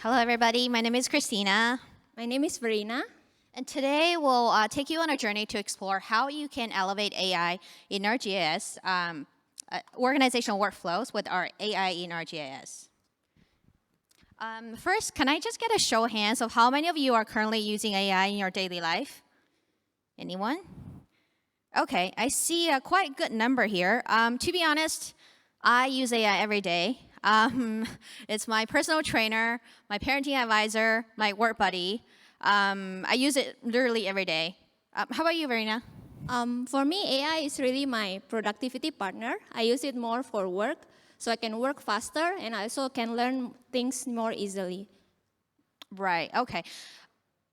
Hello, everybody. My name is Christina. My name is Verina. And today we'll take you on a journey to explore how you can elevate AI in ArcGIS organizational workflows with our AI in ArcGIS. First, can I just get a show of hands of how many of you are currently using AI in your daily life? Anyone? Okay, I see a quite good number here. To be honest, I use AI every day. It's my personal trainer, my parenting advisor, my work buddy. I use it literally every day. How about you, Verina? For me, AI is really my productivity partner. I use it more for work, so I can work faster, and I also can learn things more easily. Right, okay.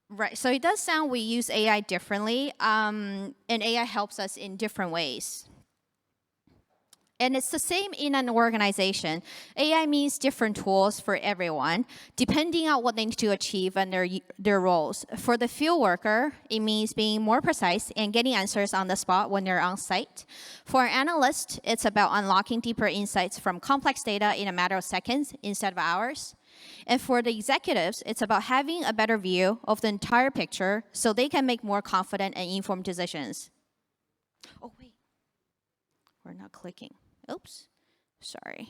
Right, so it does sound we use AI differently, and AI helps us in different ways. And it's the same in an organization. AI means different tools for everyone, depending on what they need to achieve and their roles. For the field worker, it means being more precise and getting answers on the spot when they're on site. For an analyst, it's about unlocking deeper insights from complex data in a matter of seconds instead of hours. And for the executives, it's about having a better view of the entire picture so they can make more confident and informed decisions. Oh, wait. We're not clicking. Oops, sorry.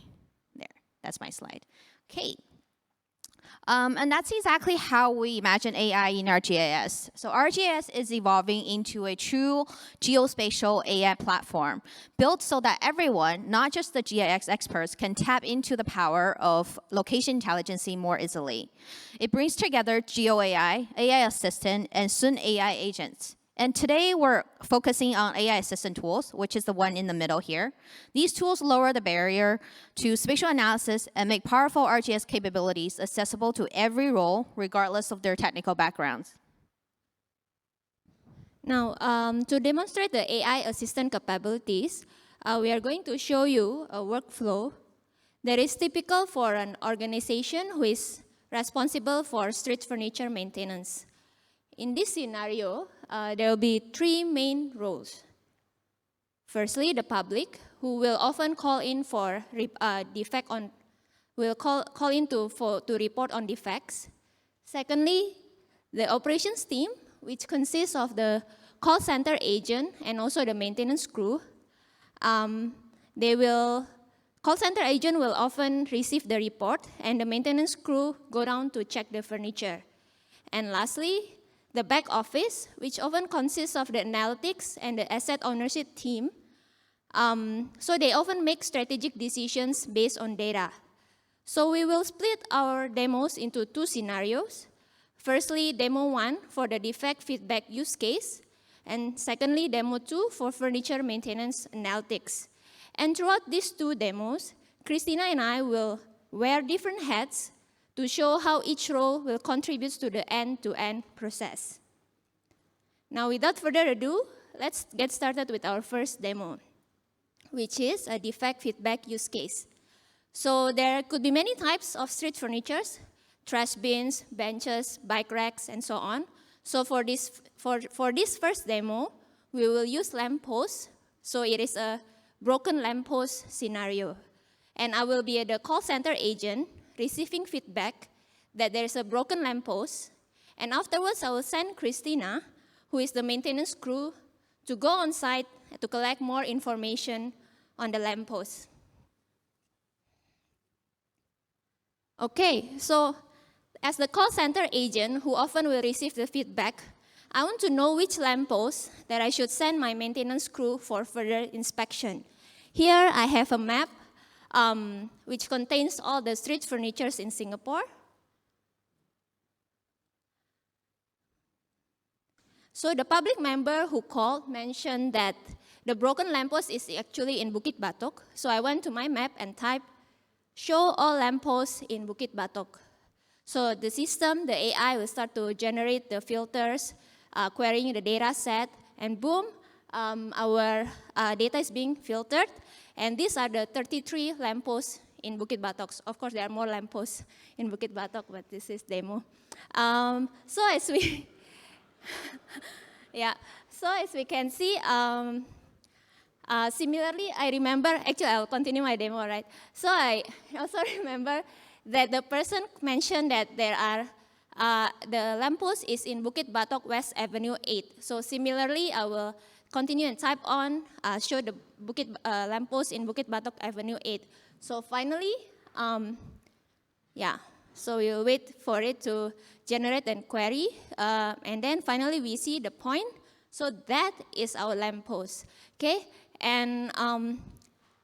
There, that's my slide. Okay. And that's exactly how we imagine AI in ArcGIS. So ArcGIS is evolving into a true geospatial AI platform, built so that everyone, not just the GIS experts, can tap into the power of location intelligence more easily. It brings together GeoAI, AI assistant, and soon AI agents. And today we're focusing on AI assistant tools, which is the one in the middle here. These tools lower the barrier to spatial analysis and make powerful ArcGIS capabilities accessible to every role, regardless of their technical backgrounds. Now, to demonstrate the AI assistant capabilities, we are going to show you a workflow that is typical for an organization who is responsible for street furniture maintenance. In this scenario, there will be three main roles. Firstly, the public, who will often call in for to report on defects. Secondly, the operations team, which consists of the call center agent and also the maintenance crew. Call center agent will often receive the report, and the maintenance crew go down to check the furniture. And lastly, the back office, which often consists of the analytics and the asset ownership team. So they often make strategic decisions based on data. So we will split our demos into two scenarios. Firstly, demo 1 for the defect feedback use case. And secondly, demo 2 for furniture maintenance analytics. And throughout these two demos, Christina and I will wear different hats to show how each role will contribute to the end-to-end process. Now, without further ado, let's get started with our first demo, which is a defect feedback use case. So there could be many types of street furnitures, trash bins, benches, bike racks, and so on. So for this first demo, we will use lampposts. So it is a broken lamppost scenario. And I will be the call center agent receiving feedback that there is a broken lamppost, and afterwards I will send Christina, who is the maintenance crew, to go on site to collect more information on the lamppost. Okay, so as the call center agent, who often will receive the feedback, I want to know which lamppost that I should send my maintenance crew for further inspection. Here I have a map which contains all the street furnitures in Singapore. So the public member who called mentioned that the broken lamppost is actually in Bukit Batok. So I went to my map and typed, show all lampposts in Bukit Batok. So the system, the AI, will start to generate the filters, querying the data set, and boom, our data is being filtered. And these are the 33 lampposts in Bukit Batok. Of course, there are more lampposts in Bukit Batok, but this is demo. So as we can see, similarly, I remember, actually I'll continue my demo, right? So I also remember that the person mentioned that there are the lamppost is in Bukit Batok West Avenue 8. So similarly, I will continue and type on, show the lamppost in Bukit Batok Avenue 8. So finally, yeah, so we'll wait for it to generate and query. And then finally, we see the point. So that is our lamppost, okay? And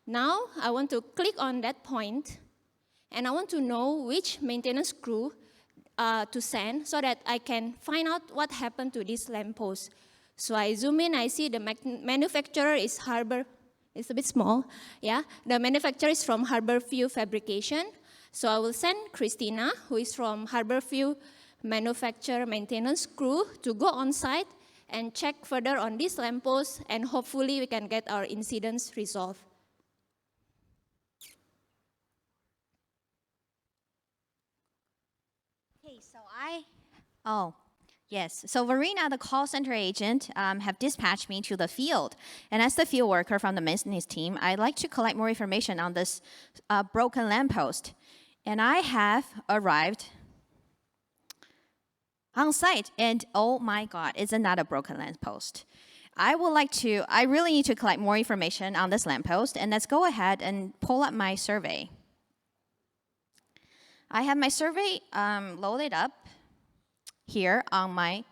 now I want to click on that point, and I want to know which maintenance crew to send so that I can find out what happened to this lamppost. So I zoom in, I see the manufacturer is Harbor, it's a bit small, yeah. The manufacturer is from Harborview Fabrication. So I will send Christina, who is from Harborview Manufacturer Maintenance Crew, to go on site and check further on this lamppost, and hopefully we can get our incidents resolved. Okay, yes. So Verina, the call center agent, have dispatched me to the field. And as the field worker from the maintenance team, I'd like to collect more information on this broken lamppost. And I have arrived on site, and oh my God, isn't that a broken lamppost? I really need to collect more information on this lamppost, and let's go ahead and pull up my survey. I have my survey loaded up here on my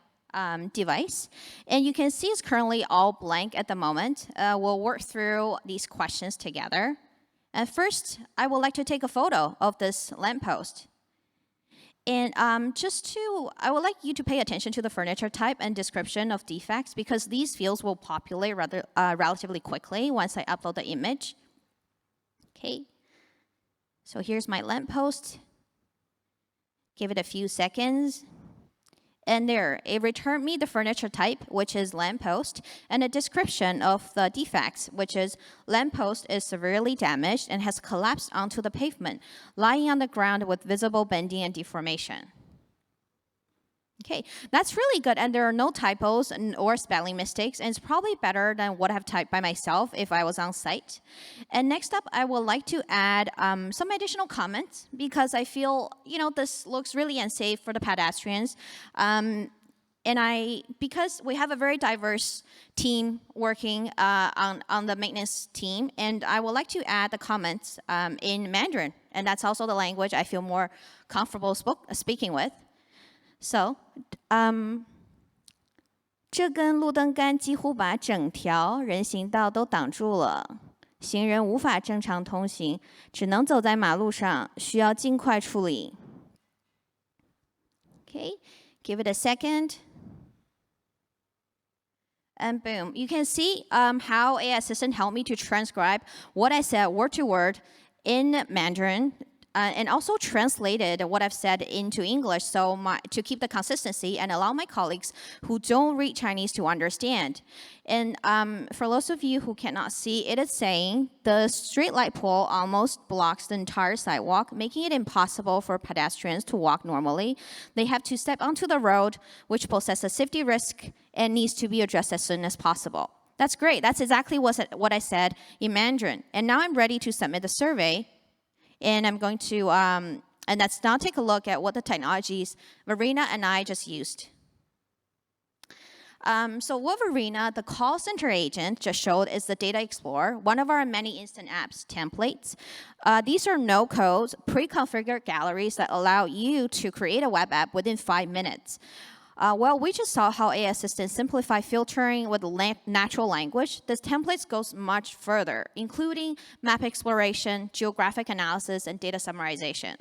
device, and you can see it's currently all blank at the moment. We'll work through these questions together. And first, I would like to take a photo of this lamppost. And I would like you to pay attention to the furniture type and description of defects, because these fields will populate relatively quickly once I upload the image. Okay. So here's my lamppost. Give it a few seconds. And there, it returned me the furniture type, which is lamppost, and a description of the defects, which is lamppost is severely damaged and has collapsed onto the pavement, lying on the ground with visible bending and deformation. Okay, that's really good, and there are no typos or spelling mistakes, and it's probably better than what I've typed by myself if I was on site. And next up, I would like to add some additional comments, because I feel, this looks really unsafe for the pedestrians. Because we have a very diverse team working on the maintenance team, and I would like to add the comments in Mandarin, and that's also the language I feel more comfortable speaking with. So, 这根路灯杆几乎把整条人行道都挡住了，行人无法正常通行，只能走在马路上，需要尽快处理。Okay, give it a second. And boom, you can see how AI Assistant helped me to transcribe what I said word to word in Mandarin. And also translated what I've said into English to keep the consistency and allow my colleagues who don't read Chinese to understand. And for those of you who cannot see, it is saying the street light pole almost blocks the entire sidewalk, making it impossible for pedestrians to walk normally. They have to step onto the road, which poses a safety risk and needs to be addressed as soon as possible. That's great. That's exactly what I said in Mandarin. And now I'm ready to submit the survey. And I'm going to, and let's now take a look at what the technologies Verina and I just used. So what Verina, the call center agent, just showed is the Data Explorer, one of our many instant apps templates. These are no-code, pre-configured galleries that allow you to create a web app within 5 minutes. Well, we just saw how AI Assistant simplify filtering with natural language. This template goes much further, including map exploration, geographic analysis, and data summarization.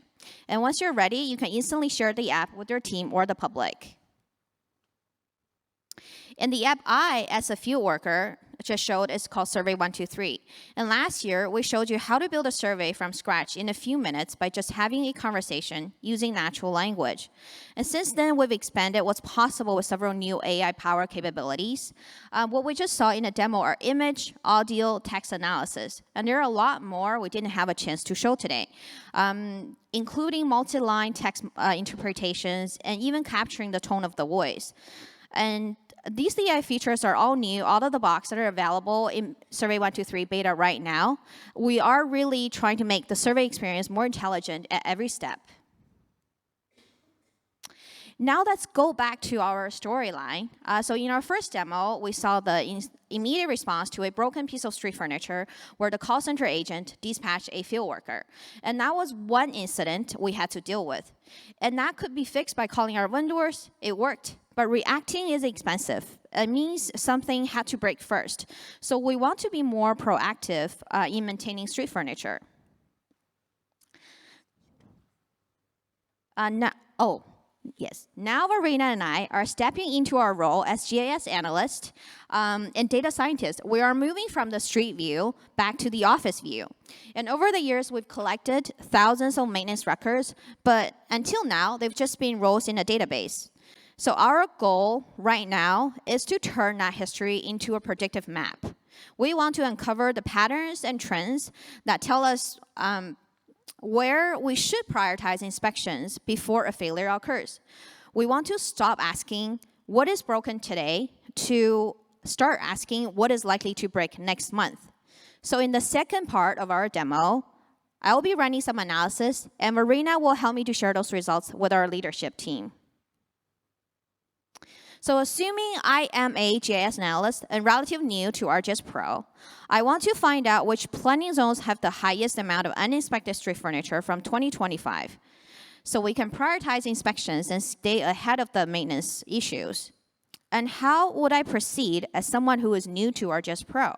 And once you're ready, you can instantly share the app with your team or the public. And the app I, as a field worker, just showed is called Survey 123. And last year, we showed you how to build a survey from scratch in a few minutes by just having a conversation using natural language. And since then, we've expanded what's possible with several new AI-powered capabilities. What we just saw in a demo are image, audio, text analysis. And there are a lot more we didn't have a chance to show today, including multi-line text interpretations and even capturing the tone of the voice. And these AI features are all new, out of the box, that are available in Survey 123 beta right now. We are really trying to make the survey experience more intelligent at every step. Now let's go back to our storyline. So in our first demo, we saw the immediate response to a broken piece of street furniture where the call center agent dispatched a field worker. And that was one incident we had to deal with. And that could be fixed by calling our vendors. It worked. But reacting is expensive. It means something had to break first. So we want to be more proactive in maintaining street furniture. Yes, now Verina and I are stepping into our role as GIS analyst and data scientist. We are moving from the street view back to the office view. And over the years, we've collected thousands of maintenance records, but until now, they've just been rows in a database. So our goal right now is to turn that history into a predictive map. We want to uncover the patterns and trends that tell us where we should prioritize inspections before a failure occurs. We want to stop asking what is broken today to start asking what is likely to break next month. So in the second part of our demo, I will be running some analysis, and Verina will help me to share those results with our leadership team. So assuming I am a GIS analyst and relatively new to ArcGIS Pro, I want to find out which planning zones have the highest amount of uninspected street furniture from 2025. So we can prioritize inspections and stay ahead of the maintenance issues. And how would I proceed as someone who is new to ArcGIS Pro?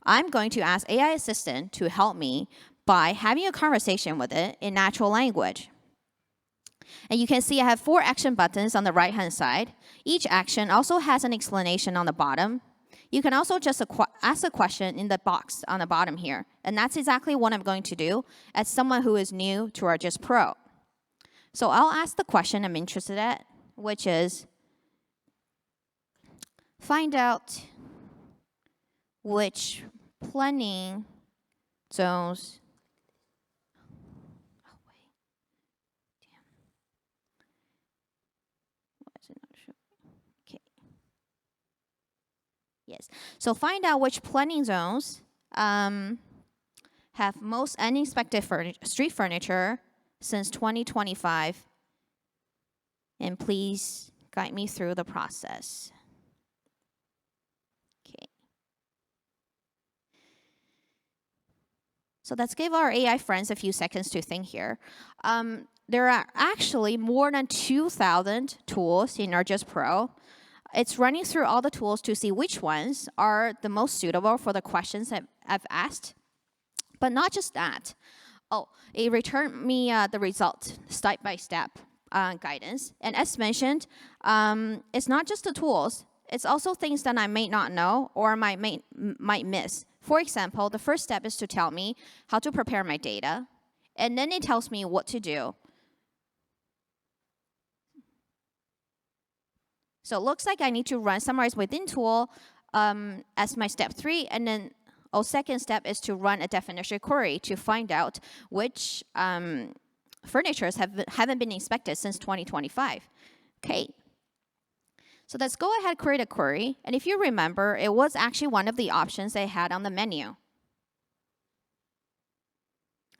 I'm going to ask AI Assistant to help me by having a conversation with it in natural language. And you can see I have 4 action buttons on the right-hand side. Each action also has an explanation on the bottom. You can also just ask a question in the box on the bottom here. And that's exactly what I'm going to do as someone who is new to ArcGIS Pro. So I'll ask the question I'm interested in, which is, find out which planning zones Yes. So find out which planning zones have most uninspected street furniture since 2025. And please guide me through the process. Okay. So let's give our AI friends a few seconds to think here. There are actually more than 2,000 tools in ArcGIS Pro. It's running through all the tools to see which ones are the most suitable for the questions that I've asked. But not just that. It returned me the result, step-by-step guidance. And as mentioned, it's not just the tools. It's also things that I may not know or might miss. For example, the first step is to tell me how to prepare my data. And then it tells me what to do. So it looks like I need to run summarize within tool as my step 3, and then second step is to run a definition query to find out which furnitures haven't been inspected since 2025. Okay. So let's go ahead and create a query. And if you remember, it was actually one of the options I had on the menu.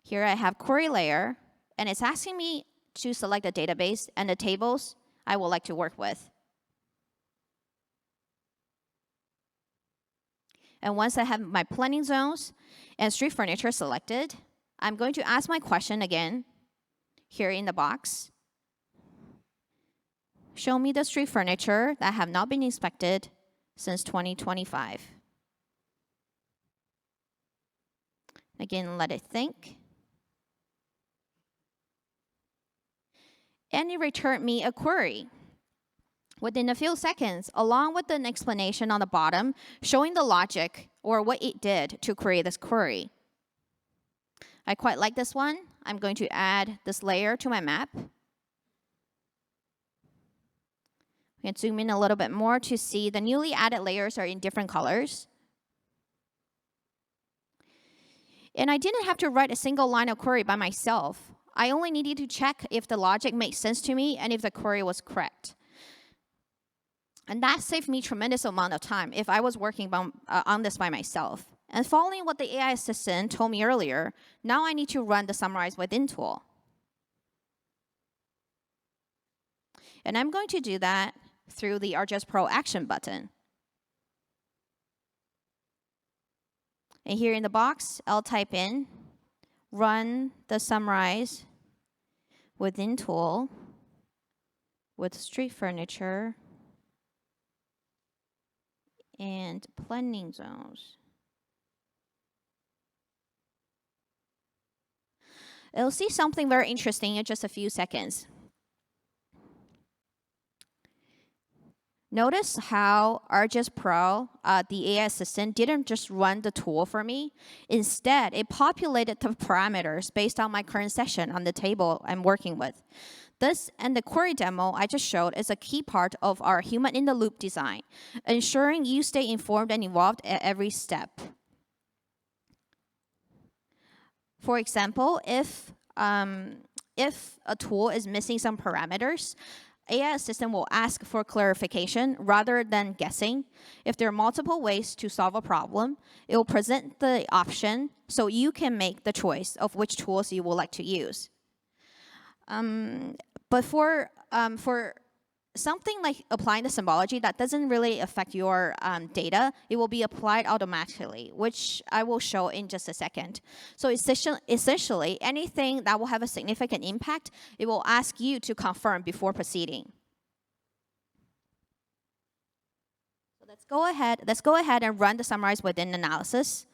Here I have query layer, and it's asking me to select a database and the tables I would like to work with. And once I have my planning zones and street furniture selected, I'm going to ask my question again here in the box. Show me the street furniture that have not been inspected since 2025. Again, let it think. And it returned me a query within a few seconds, along with an explanation on the bottom, showing the logic or what it did to create this query. I quite like this one. I'm going to add this layer to my map. We can zoom in a little bit more to see the newly added layers are in different colors. And I didn't have to write a single line of query by myself. I only needed to check if the logic made sense to me and if the query was correct. And that saved me tremendous amount of time if I was working on this by myself. And following what the AI assistant told me earlier, now I need to run the Summarize Within tool. And I'm going to do that through the ArcGIS Pro Action button. And here in the box, I'll type in, run the Summarize Within tool with street furniture and planning zones. It'll see something very interesting in just a few seconds. Notice how ArcGIS Pro, the AI assistant, didn't just run the tool for me. Instead, it populated the parameters based on my current session on the table I'm working with. This and the query demo I just showed is a key part of our human-in-the-loop design, ensuring you stay informed and involved at every step. For example, if a tool is missing some parameters, AI assistant will ask for clarification rather than guessing. If there are multiple ways to solve a problem, it will present the option so you can make the choice of which tools you would like to use. But for something like applying the symbology that doesn't really affect your data, it will be applied automatically, which I will show in just a second. So essentially, anything that will have a significant impact, it will ask you to confirm before proceeding. So let's go ahead and run the Summarize Within analysis.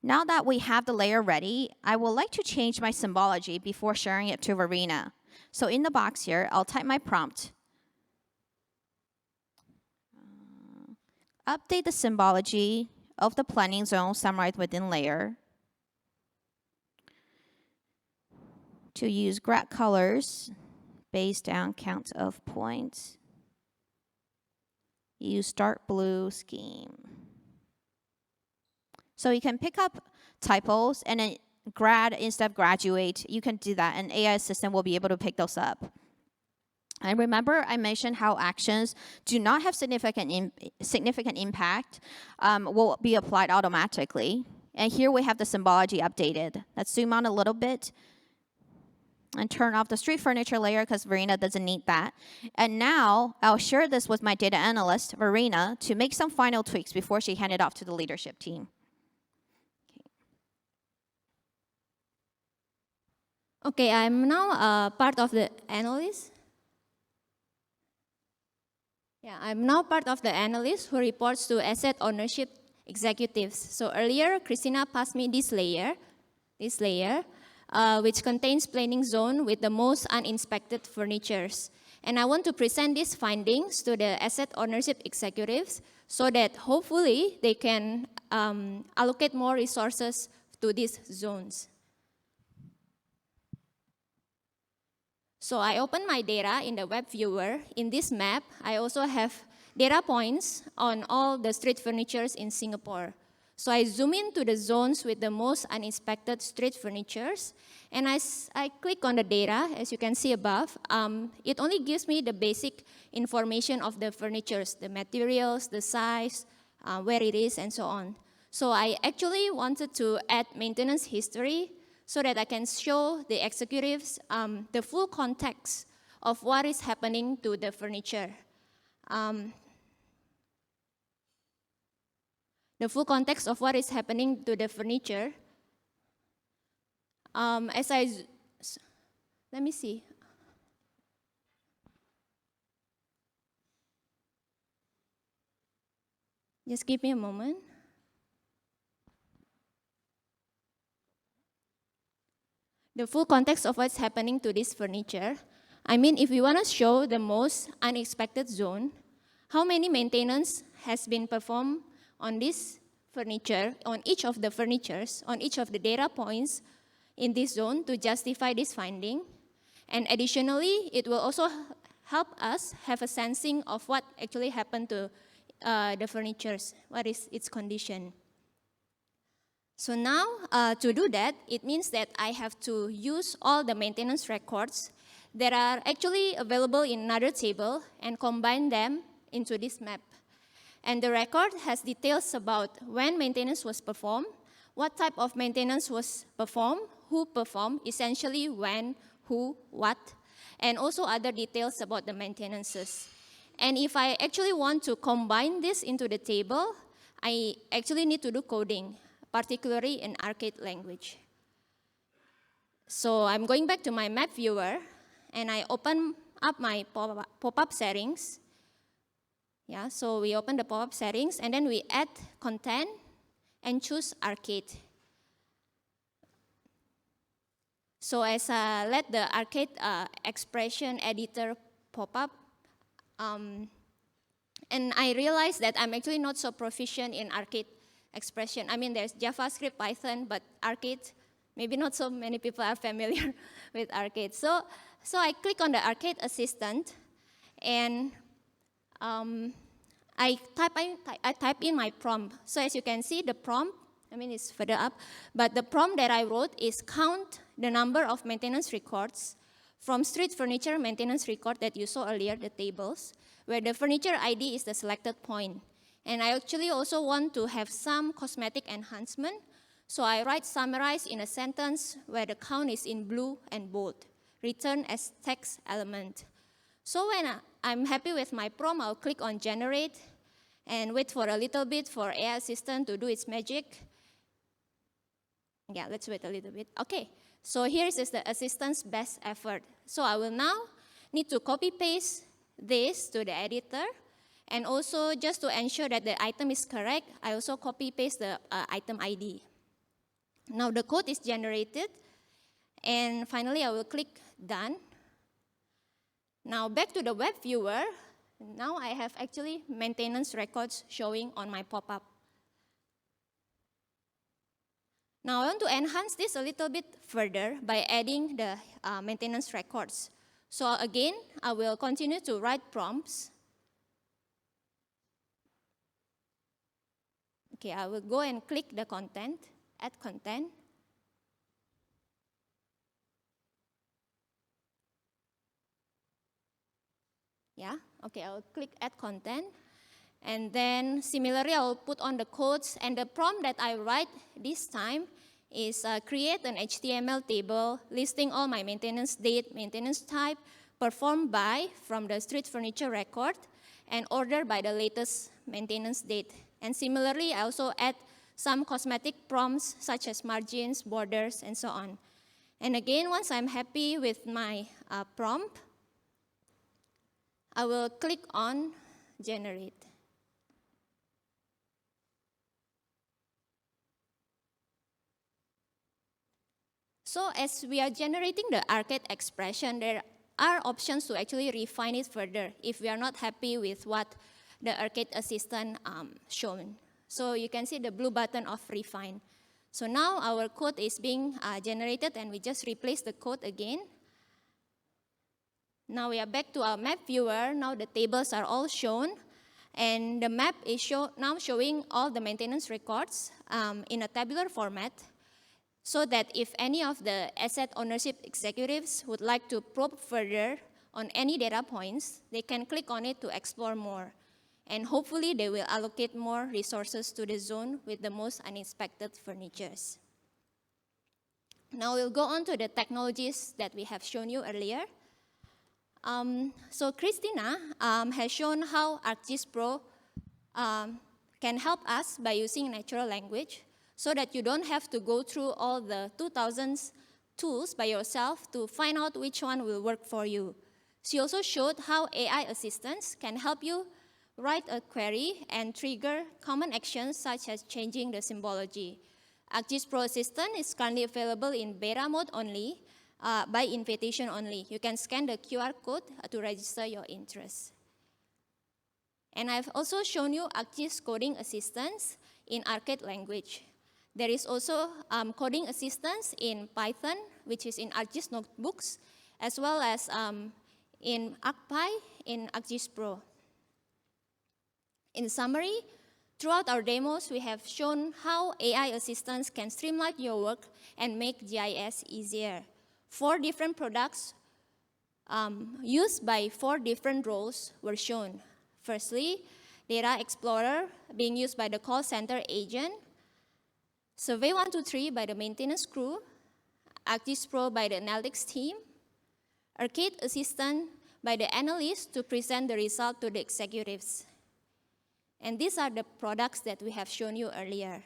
Now that we have the layer ready, I would like to change my symbology before sharing it to Verina. So in the box here, I'll type my prompt. Update the symbology of the planning zone summarized within layer to use grad colors based on count of points. Use dark blue scheme. So you can pick up typos and then grad instead of graduate. You can do that, and AI assistant will be able to pick those up. And remember, I mentioned how actions do not have significant impact, will be applied automatically. And here we have the symbology updated. Let's zoom on a little bit and turn off the street furniture layer because Verina doesn't need that. And now I'll share this with my data analyst, Verina, to make some final tweaks before she hands it off to the leadership team. Okay, I'm now part of the analyst. Yeah, I'm now part of the analyst who reports to asset ownership executives. So earlier, Christina passed me this layer, which contains planning zone with the most uninspected furnitures. And I want to present these findings to the asset ownership executives so that hopefully they can allocate more resources to these zones. So I open my data in the web viewer. In this map, I also have data points on all the street furnitures in Singapore. So I zoom into the zones with the most uninspected street furnitures, and as I click on the data, as you can see above, it only gives me the basic information of the furnitures, the materials, the size, where it is, and so on. So I actually wanted to add maintenance history so that I can show the executives the full context of what is happening to the furniture. The full context of what is happening to the furniture. Let me see. Just give me a moment. The full context of what's happening to this furniture. I mean, if we want to show the most unexpected zone, how many maintenance has been performed on this furniture, on each of the furnitures, on each of the data points in this zone to justify this finding. And additionally, it will also help us have a sensing of what actually happened to the furnitures, what is its condition. So now, to do that, it means that I have to use all the maintenance records that are actually available in another table and combine them into this map. And the record has details about when maintenance was performed, what type of maintenance was performed, who performed, essentially when, who, what, and also other details about the maintenances. And if I actually want to combine this into the table, I actually need to do coding, particularly in ArcGIS language. So I'm going back to my map viewer, and I open up my pop-up settings. Yeah, so we open the pop-up settings, and then we add content and choose ArcGIS. So as I let the ArcGIS expression editor pop up, and I realized that I'm actually not so proficient in ArcGIS expression. I mean, there's JavaScript, Python, but ArcGIS, maybe not so many people are familiar with ArcGIS. So I click on the ArcGIS assistant, and I type in my prompt. So as you can see, the prompt, I mean, it's further up, but the prompt that I wrote is count the number of maintenance records from street furniture maintenance record that you saw earlier, the tables, where the furniture ID is the selected point. And I actually also want to have some cosmetic enhancement. So I write summarize in a sentence where the count is in blue and bold, return as text element. So when I'm happy with my prompt, I'll click on generate and wait for a little bit for AI assistant to do its magic. Yeah, let's wait a little bit. Okay, so here is the assistant's best effort. So I will now need to copy paste this to the editor. And also, just to ensure that the item is correct, I also copy paste the item ID. Now the code is generated. And finally, I will click done. Now back to the web viewer. Now I have actually maintenance records showing on my pop-up. Now I want to enhance this a little bit further by adding the maintenance records. So again, I will continue to write prompts. Okay, I will go and click the content, add content. Yeah, okay, I'll click add content. And then similarly, I'll put on the codes, and the prompt that I write this time is create an HTML table listing all my maintenance date, maintenance type, performed by from the street furniture record, and order by the latest maintenance date. And similarly, I also add some cosmetic prompts such as margins, borders, and so on. And again, once I'm happy with my prompt, I will click on generate. So as we are generating the ArcGIS expression, there are options to actually refine it further if we are not happy with what the ArcGIS assistant shown. So you can see the blue button of refine. So now our code is being generated, and we just replace the code again. Now we are back to our map viewer. Now the tables are all shown, and the map is now showing all the maintenance records in a tabular format, so that if any of the asset ownership executives would like to probe further on any data points, they can click on it to explore more. And hopefully they will allocate more resources to the zone with the most uninspected furnitures. Now we'll go on to the technologies that we have shown you earlier. So Christina has shown how ArcGIS Pro can help us by using natural language, so that you don't have to go through all the 2000s tools by yourself to find out which one will work for you. She also showed how AI assistants can help you write a query and trigger common actions such as changing the symbology. ArcGIS Pro Assistant is currently available in beta mode only, by invitation only. You can scan the QR code to register your interest. And I've also shown you ArcGIS coding assistance in ArcGIS language. There is also coding assistance in Python, which is in ArcGIS notebooks, as well as in ArcPy in ArcGIS Pro. In summary, Throughout our demos, we have shown how AI assistants can streamline your work and make GIS easier. 4 different products used by 4 different roles were shown. Firstly, Data Explorer being used by the call center agent, Survey 123 by the maintenance crew, ArcGIS Pro by the analytics team, Arcade Assistant by the analyst to present the result to the executives. And these are the products that we have shown you earlier.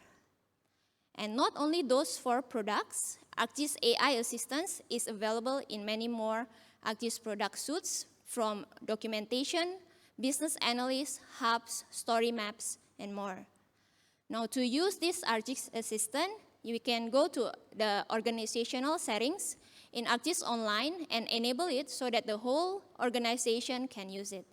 And not only those 4 products, ArcGIS AI Assistance is available in many more ArcGIS product suites from documentation, business analysts, hubs, story maps, and more. Now, to use this ArcGIS Assistant, you can go to the organizational settings in ArcGIS Online and enable it so that the whole organization can use it.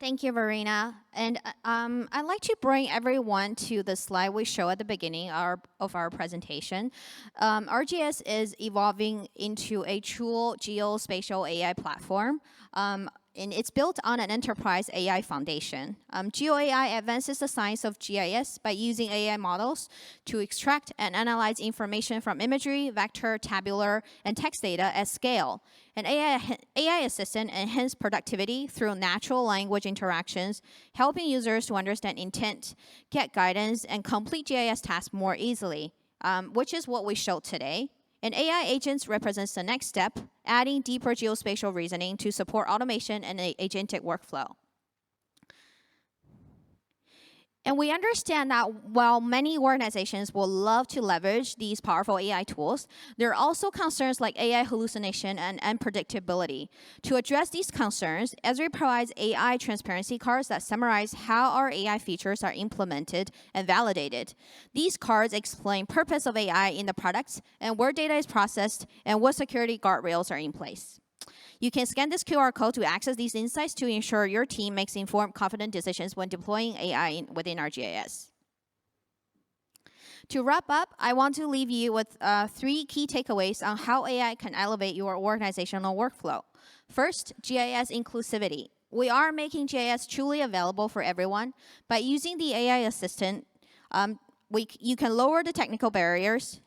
Thank you, Verina. And I'd like to bring everyone to the slide we show at the beginning of our presentation. ArcGIS is evolving into a true geospatial AI platform. And it's built on an enterprise AI foundation. GeoAI advances the science of GIS by using AI models to extract and analyze information from imagery, vector, tabular, and text data at scale. An AI assistant enhances productivity through natural language interactions, helping users to understand intent, get guidance, and complete GIS tasks more easily, which is what we showed today. And AI agents represents the next step, adding deeper geospatial reasoning to support automation and agentic workflow. And we understand that while many organizations will love to leverage these powerful AI tools, there are also concerns like AI hallucination and unpredictability. To address these concerns, Esri provides AI transparency cards that summarize how our AI features are implemented and validated. These cards explain purpose of AI in the products and where data is processed and what security guardrails are in place. You can scan this QR code to access these insights to ensure your team makes informed, confident decisions when deploying AI within ArcGIS. To wrap up, I want to leave you with 3 key takeaways on how AI can elevate your organizational workflow. First, GIS inclusivity. We are making GIS truly available for everyone. By using the AI assistant, you can lower the technical barriers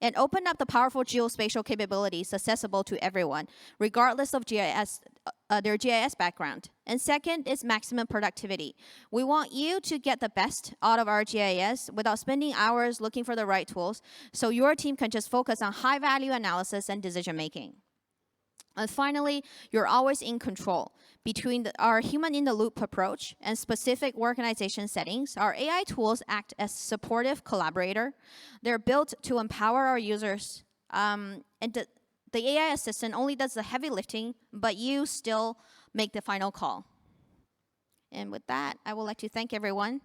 and open up the powerful geospatial capabilities accessible to everyone, regardless of their GIS background. And second is maximum productivity. We want you to get the best out of our GIS without spending hours looking for the right tools, so your team can just focus on high-value analysis and decision-making. And finally, you're always in control. Between our human-in-the-loop approach and specific organization settings, our AI tools act as supportive collaborator. They're built to empower our users. And the AI assistant only does the heavy lifting, but you still make the final call. And with that, I would like to thank everyone.